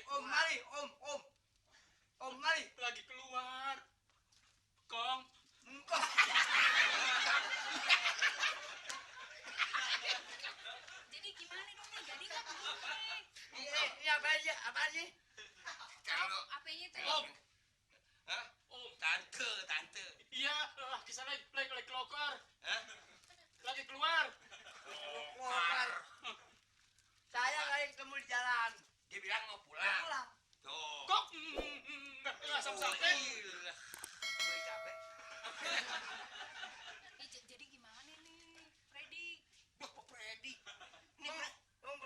Om mari, Om mari. Lagi keluar. Kong. Engkau. Jadi gimana dong nih? Jadi nggak belum nih? Ini apa sih? Kalau Apanya tuh? Om. Hah? Om. Tante. Iya, di sana lagi keluar. Hah? Lagi keluar. Keluar. Saya lagi ketemu di jalan. Dia bilang mau pulang. Pulang. Tuh. Kok nggak sampai? Gila. Gue capek. Jadi gimana nih, Freddy? Wah, Pak Freddy. Ini Om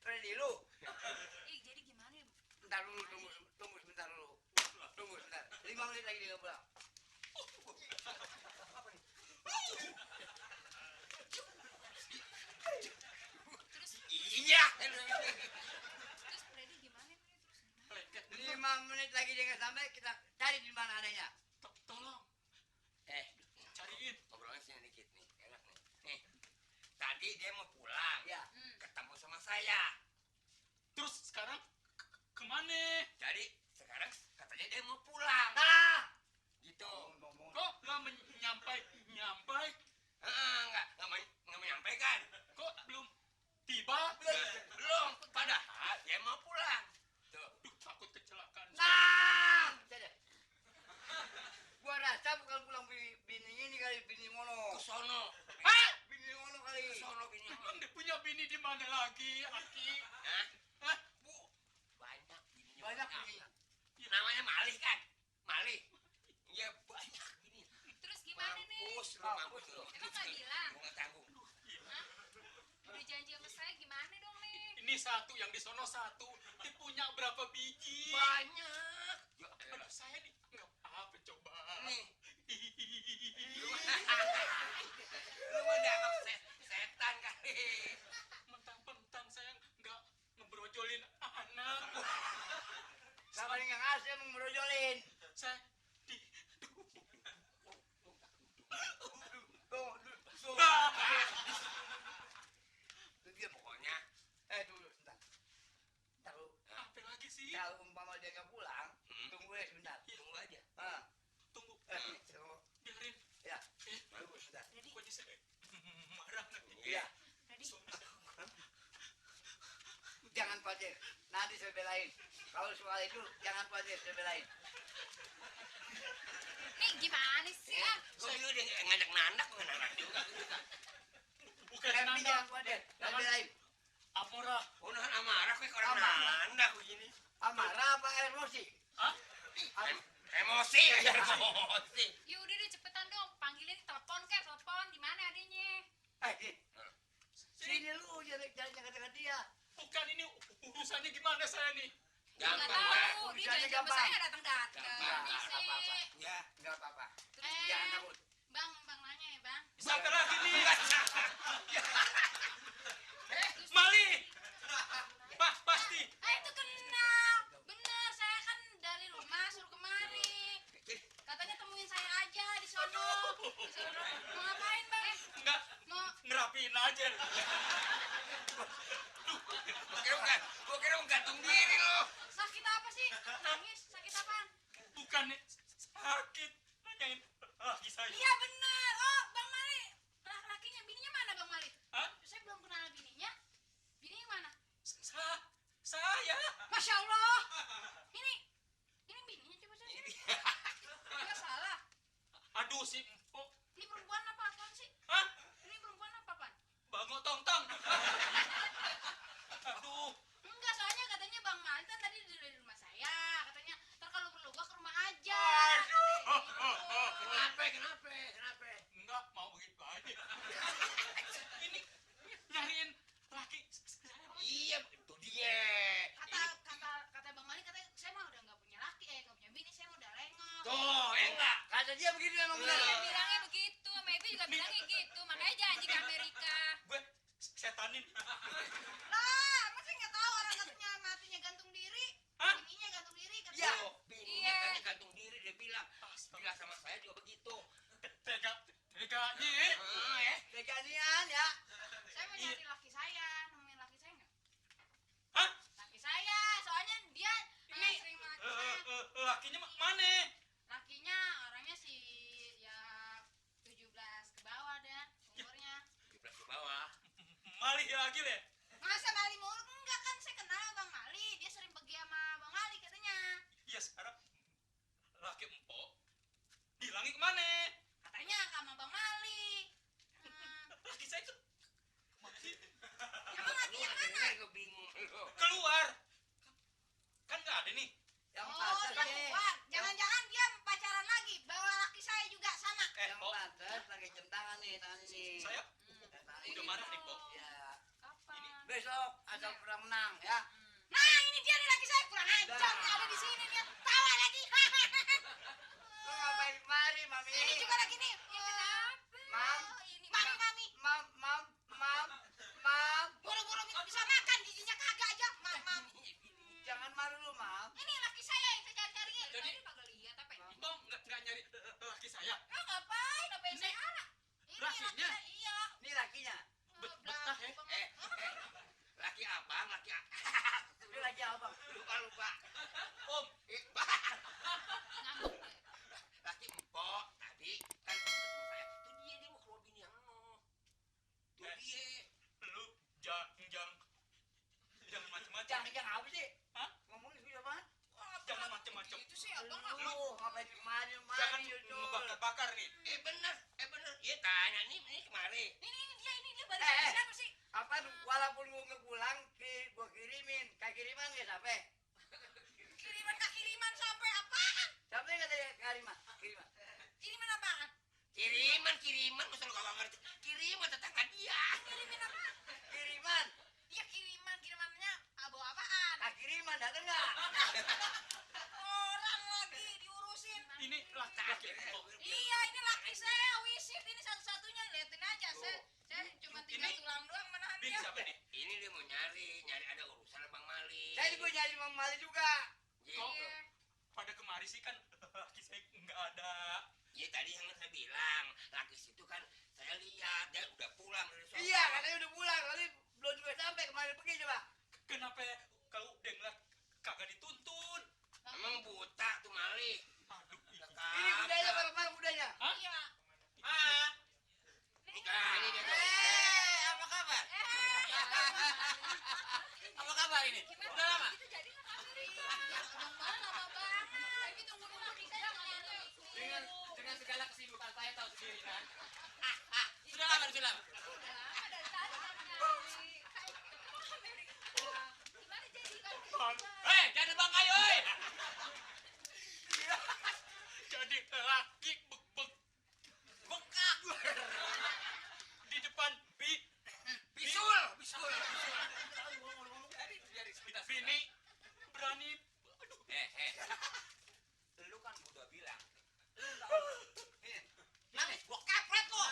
Freddy lu. Jadi gimana? Bentar dulu, tunggu sebentar dulu. Tunggu sebentar. 5 menit lagi dia pulang. Apa nih? Terus iya. Freddy gimana nih? Lengket. 5 menit lagi dia nggak sampai, kita cari di mana adanya. Tolong cariin. Ngobrolnya sini dikit nih, enak nih. Nih, tadi dia mau pulang. Ya. Ketemu sama saya. Terus sekarang kemana? Jadi sekarang katanya dia mau pulang. Nah, Gitu. Kok nggak nyampai? Nggak menyampaikan. Kok belum tiba? Belum. Padahal dia mau pulang. Tuh. Duh, takut kecelakaan. nah, jadi. Gua rasa bukan pulang bini ini kali, bini mono. Ke sono. Hah? Bini mono kali. Ke sono bini. Emang dia punya bini di mana lagi, Aki? Hah? Hah? Bu, banyak bininya. Banyak bininya. Namanya Malih kan? Malih. Iya, banyak bini. Terus gimana nih? Mampus lu. Emang nggak bilang? Gua nggak tanggung. Hah? Udah janji sama saya gimana dong nih? Ini satu, yang di sono satu. Dia punya berapa biji? Banyak. Ya Aduh, elah. saya nggak apa coba. Nih. Lu mah dianggap setan kali. Mentang-mentang saya nggak ngebrojolin anak. Siapa yang ngasih emang merojolin? Saya Tuh. Itu dia pokoknya. Dulu, sebentar. Ntar lu, apa lagi sih? kalau umpama dia nggak pulang, tunggu ya sebentar. Tunggu aja. Ah, Tunggu. tunggu. Biarin. Ya, Tunggu sebentar. Kok jadi saya marah nanti? Iya. Freddy, jangan khawatir. Nanti saya belain. Kalau soal itu, jangan khawatir, saya belain. nih gimana sih? Kok lu dia ngajak nandak juga. Bukan Tapi nanda. jangan khawatir, saya belain. Amarah. Oh, nahan amarah kayak orang Amarah. nandak begini. Amarah apa emosi? Hah? Emosi aja emosi. Ya udah deh cepetan dong, panggilin telepon di mana adanya? Din. Sini lu, jangan kata-kata dia. Bukan, ini urusannya gimana saya nih? Nggak Gampang, tahu, Pak. dia Urusannya janji sama gampang. saya datang. Gampang, Ini nggak apa-apa. sih. Ya. Nggak apa-apa. Eh, Jangan takut. Bang nanya ya bang. Siapa lagi nih? Terus- Mali. Pasti. itu kenal. Bener, saya kan dari rumah suruh kemari. Katanya temuin saya aja di sono. Mau ngapain bang? Enggak, Mau ngerapiin aja. Gua kira mau gantung diri lo. sakit apa sih? Nangis, sakit apaan? Bukan sakit. Nanyain lagi saya. Iya bener. Oh bang Mali, lakinya, bininya mana bang Mali? Hah? Saya belum kenal bininya. Bininya mana? Saya. Masya Allah. Ini bininya coba saya. Nggak salah. Aduh si Empok. Ini perempuan apa apaan sih? Hah? Ini perempuan apa apaan? Bango tong-tong. Aduh. Enggak, soalnya katanya Bang Mali kan tadi dari rumah saya. Katanya, ntar kalau perlu gua ke rumah aja. Kenapa? Enggak mau begitu aja. Ini nyariin laki saya. Iya, itu dia. Kata Bang Mali, katanya saya mah udah nggak punya laki, nggak punya bini, saya mah udah lengok. Tuh, enggak. Kata dia begitu emang benar. Dia bilangnya begitu, sama Ibu juga bilangnya gitu. Makanya janji ke Amerika. Gue setanin. Lah, masa nggak tahu orang katanya matinya gantung diri, Hah? bininya gantung diri, Ya. katanya. Tuh, bininya Iya. kan gantung diri dia bilang. Bilang sama saya juga begitu. Teganya. Ya. Teganian ya. Saya mau nyari laki saya, nemuin laki saya nggak? Hah? Laki saya, soalnya dia lagi le. Masa Mali mulu? Enggak kan, saya kenal sama Bang Mali. Dia sering pergi sama Bang Mali katanya. Iya sekarang laki empok hilangin kemana? Katanya sama Bang Mali. Laki saya tuh kemana sih? Emang lagi yang mana? Gue bingung. Keluar. Kan nggak ada nih. Yang Oh, pantas dia nih. keluar. Jangan-jangan dia pacaran lagi. Bawa laki saya juga sama. Yang Pok, pantas pakai jam tangan nih, tangan ini. saya Tangan udah ini. marah nih, Pok. Ya. Kapan? Besok asal pernah menang ya. Nah, ini dia nih laki saya. Kurang ajar Dah. nih, ada di sini dia. Tawa lagi. Lu ngapain kemari, Mami? Ini juga lagi nih. Ya, kenapa? Mam. Ini mami. Mam. Buru-buru bisa makan, giginya kagak aja. Mam. Jangan malu lu, Mam. Ini laki saya yang saya cari-cariin. Jadi- Tadi kagak lihat apa ya? Empok nggak nyari laki saya. Ya ngapain? Apa yang saya arah? Ini Lakinya? laki saya, iya. Ini lakinya. Betah ya. Laki abang, laki Ini lagi abang. lupa. Om, Ngambek. Laki empok tadi kan ketemu saya. Tuh dia mau keluar bini yang no. Tuh Eh. dia. lu jangan macam-macam. Jangan apa sih? Hah? Ngomongin susah banget. Jangan macam-macam. Itu sih abang Lu ngapain kemari, Jangan Yudul? ngebakar-bakar nih. Bener. Iya tanya nih kemari. Ini dia balik Eh. sama siapa sih? Apa walaupun gua ngepulang gua kirimin. Kayak kiriman ya sampai. Kiriman ke kiriman sampai apaan? Sampai enggak tadi kiriman? Kiriman. Kiriman apaan? Kiriman, masa lu kagak ngerti? Kiriman tetangga dia. Kirimin apaan? Kiriman. Iya kirimannya bawa apaan? Nah, kiriman dateng enggak? Orang lagi diurusin. Ini laki empok. Iya ini laki saya wisit ini satu-satunya liatin aja saya cuma tinggal Ini- tulang doang menahan Bini dia. siapa nih? Ini dia mau nyari ada urusan sama Bang Mali. Saya juga nyari Mam Mali juga. Iya. Kok Iya. pada kemari sih kan laki saya nggak ada. Iya tadi yang saya bilang, laki situ kan saya lihat dia udah pulang dari sono. Iya, katanya udah pulang. Kali belum juga sampai kemarin pergi coba. Kenapa kalau udah ngeliat kagak dituntun? Emang buta tuh Mali. Aduh, Ini budaya bareng-bareng budaya. Hah? Iya. Ah, Nah, ini dia. Apa kabar? Eh. Apa kabar ini? Udah lama? Itu jadi ya udah lama banget. Tapi tunggu dulu laki saya Dengan segala kesibukan saya tahu sendiri kan. Sudah lama sudah lama. udah lama dari tadi kami nyari. Gimana jadi kan? Jangan bang kayu, oi. jadi laki Bengkak. di depan Bisul. bini berani. Aduh, Lu kan udah bilang. Nangis gua kapret lo.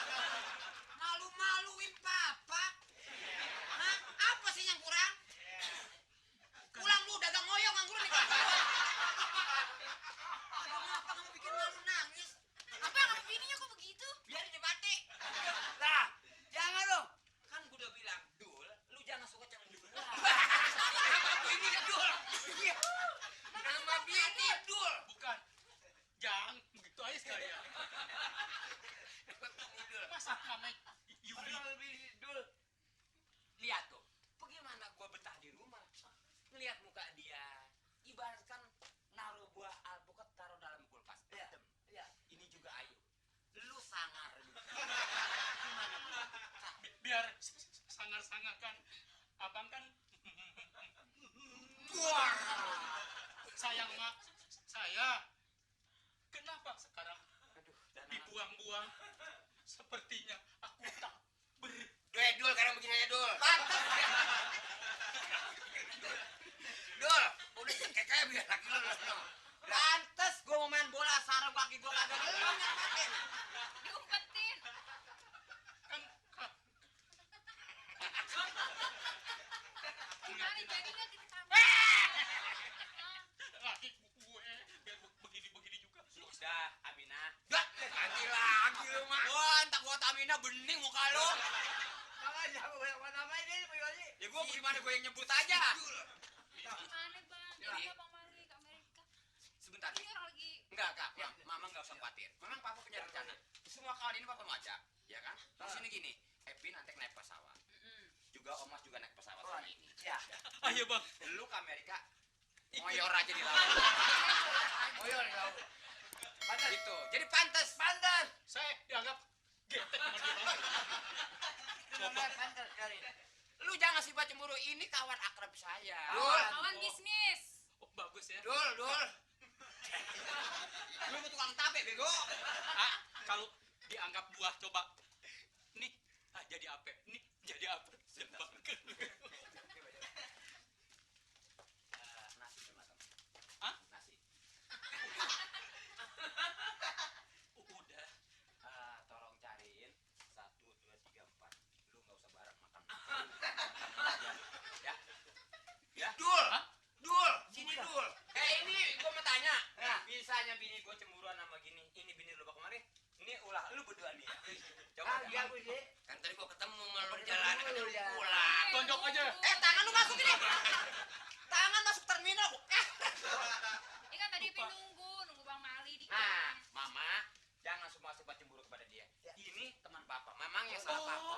Malu-maluin papa. Hah? Apa sih yang kurang? Pulang lu dagang ngoyong anggur nih. Kenapa kamu bikin malu nangis? Apa sama bininya kok begitu? Biar dia mati. Lah, jangan lo. Kan gua udah bilang, Dul, lu jangan suka yang dulu. Nama bini Dul. Iya. Nama bini Dul. bukan. Jangan begitu aja sekalian. Masa namanya Yuli? Nama bini Dul. Lihat tuh, bagaimana gua betah di rumah. Ngelihat muka dia, ibaratkan naruh buah alpukat taruh dalam kulkas. Iya. Adem. Iya. Ini juga ayu. Lu sangar lu. Gimana? Biar sangar-sangar kan. Abang kan Wah. sayang mak saya. Kenapa sekarang Aduh, dibuang-buang? Sepertinya aku tak Dul, karena begini aja, Dul. pantas. Dul, udah kayak biar laki lu. Pantas gua mau main bola sarung kaki gua kagak lu yang pakai. Diumpetin. kan Gimana jadinya kita sama? laki gue biar begini-begini juga. Sudah, Aminah. Dah, ganti lagi lu, Mak. Wah, entak gua Tamina bening muka lu. Makanya gua namain ini Boyoli. Ya gua gimana gue yang nyebut aja. Gimana bang? Jadi abang Mali ke Amerika. Sebentar. Ini orang lagi. Enggak, Kak. Mama enggak usah khawatir. Memang Papa punya rencana. Semua kali ini Papa mau ajak, ya kan? Terus ini gini, Epi nanti naik pesawat. juga Omas juga naik pesawat sama ini. Ya. Ayo bang. Lu ke Amerika, ngoyor aja di laut. Ngoyor di laut. Pantas. Gitu. Jadi pantas. Pantas. Saya dianggap getek sama dia bang. Benar pantas sekali. Lu jangan sifat cemburu, ini kawan akrab saya. Kawan bisnis. Oh, bagus ya. Dul. Lu mau tukang tape, bego. Ah, kalau dianggap buah coba. Nih, jadi apa? Nih, jadi apa? Bang. Nasi sama temen. Hah? Nasi. Udah. Tolong cariin 1, 2, 3, 4. Lu nggak usah bareng makan. Makan aja. Ya. Ya. Dul. Hah? Dul. Sini Dul. Ini gua mau tanya. Ya. Bisanya bini gua cemburuan sama gini. Ini bini lu bawa kemari. Ini ulah lu berdua nih ya. Coba. Kagak aku sih. Kan tadi gua ketemu sama lu di jalan Ketemu kan lu lu di jalan. pulang. Tonjok aja. Tangan lu masuk ini. Tangan masuk terminal. Ini kan tadi Ipin nunggu Bang Mali di Nah, Mama, jangan semua sifat cemburu kepada dia. Ini teman Papa. Memang yang salah Papa.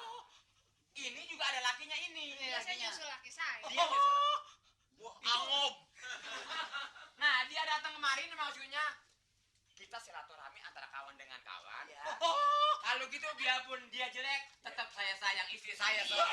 Ini juga ada lakinya ini. Biasanya nyusul laki saya. Dia nyusul. Wah, angop. Nah, dia datang kemarin maksudnya kita silaturahmi antara kawan dengan kawan. Ya. Kalau gitu biarpun dia jelek, tetap saya sayang istri saya. Iya.